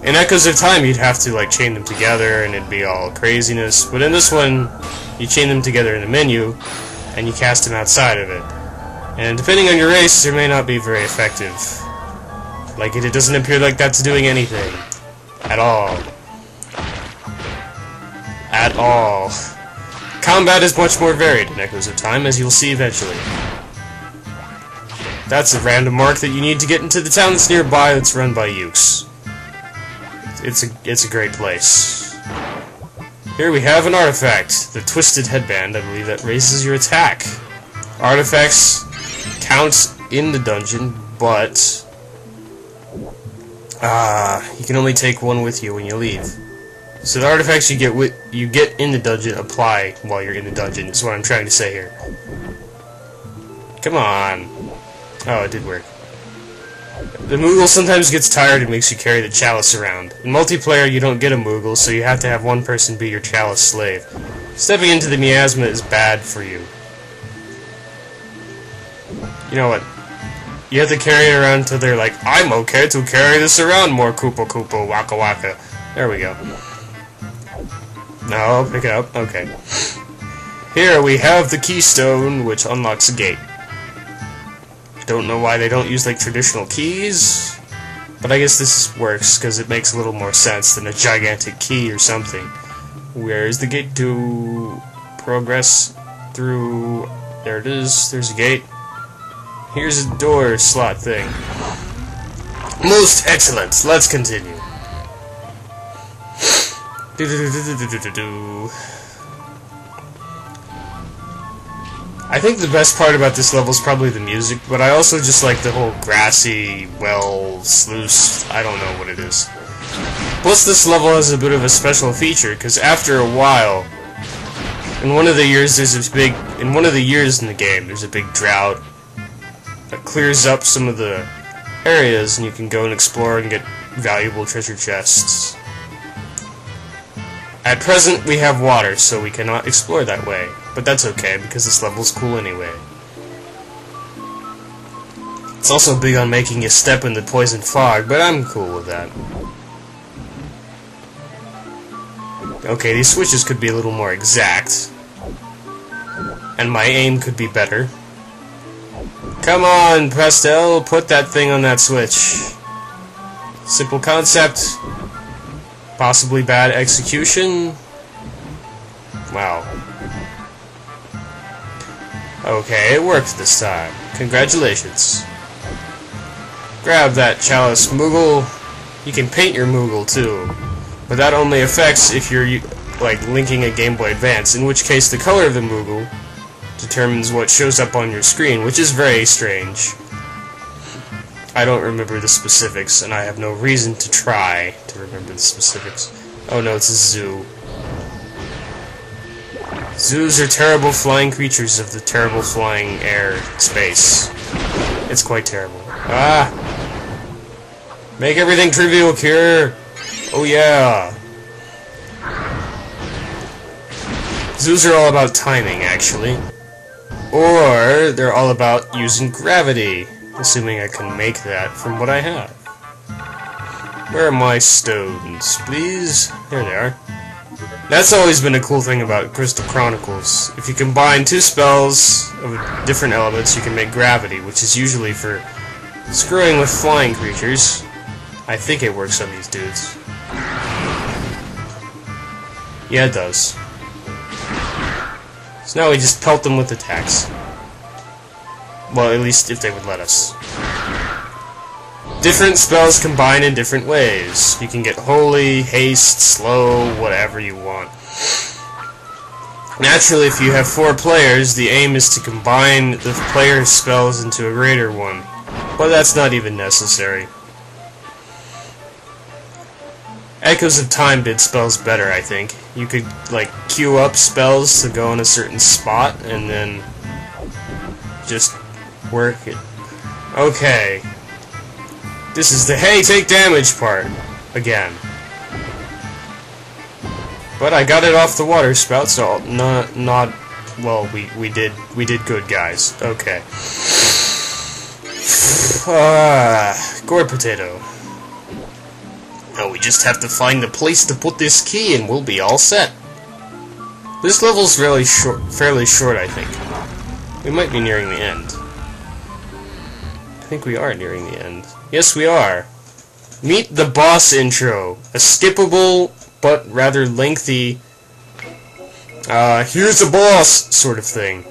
In Echoes of Time, you'd have to like chain them together, and it'd be all craziness. But in this one, you chain them together in the menu, and you cast them outside of it. And depending on your race, it may not be very effective. Like it doesn't appear like that's doing anything at all. At all. Combat is much more varied in Echoes of Time, as you'll see eventually. That's a random mark that you need to get into the town that's nearby that's run by Ukes. It's a great place. Here we have an artifact, the Twisted Headband. I believe that raises your attack. Artifacts count in the dungeon, but you can only take one with you when you leave. So the artifacts you get in the dungeon apply while you're in the dungeon, is what I'm trying to say here. Come on. Oh, it did work. The Moogle sometimes gets tired and makes you carry the chalice around. In multiplayer, you don't get a Moogle, so you have to have one person be your chalice slave. Stepping into the miasma is bad for you. You know what? You have to carry it around until they're like, I'm okay to carry this around more, Koopa Koopa, Waka Waka. There we go. No, pick it up. Okay. Here we have the keystone, which unlocks a gate. Don't know why they don't use like traditional keys, but I guess this works because it makes a little more sense than a gigantic key or something. Where is the gate to progress through? There it is. There's a gate. Here's a door slot thing. Most excellent. Let's continue. I think the best part about this level is probably the music, but I also just like the whole grassy, sluice, I don't know what it is. Plus this level has a bit of a special feature, because after a while, in one of the years in the game, there's a big drought that clears up some of the areas, and you can go and explore and get valuable treasure chests. At present, we have water, so we cannot explore that way. But that's okay, because this level's cool anyway. It's also big on making you step in the poison fog, but I'm cool with that. Okay, these switches could be a little more exact. And my aim could be better. Come on, Pastel, put that thing on that switch. Simple concept. Possibly bad execution. Wow. Okay, it worked this time. Congratulations. Grab that chalice, Moogle. You can paint your Moogle too, but that only affects if you're like linking a Game Boy Advance, in which case the color of the Moogle determines what shows up on your screen, which is very strange. I don't remember the specifics, and I have no reason to try to remember the specifics. Oh no, it's a zoo. Zoos are terrible flying creatures of the terrible flying air space. It's quite terrible. Ah! Make everything trivial, Cure! Oh yeah! Zoos are all about timing, actually. Or they're all about using gravity. Assuming I can make that from what I have. Where are my stones, please? There they are. That's always been a cool thing about Crystal Chronicles. If you combine two spells of different elements, you can make gravity, which is usually for screwing with flying creatures. I think it works on these dudes. Yeah, it does. So now we just pelt them with attacks. Well, at least if they would let us. Different spells combine in different ways. You can get holy, haste, slow, whatever you want. Naturally, if you have 4 players, the aim is to combine the player's spells into a greater one. But that's not even necessary. Echoes of Time did spells better, I think. You could, like, queue up spells to go in a certain spot, and then just work it. Okay. This is the hey, take damage part. Again. But I got it off the water spout, so not well, we did good, guys. Okay. Gourd potato. Now we just have to find the place to put this key and we'll be all set. This level's fairly short, I think. We might be nearing the end. I think we are nearing the end. Yes, we are. Meet the boss intro. A skippable, but rather lengthy, here's the boss sort of thing.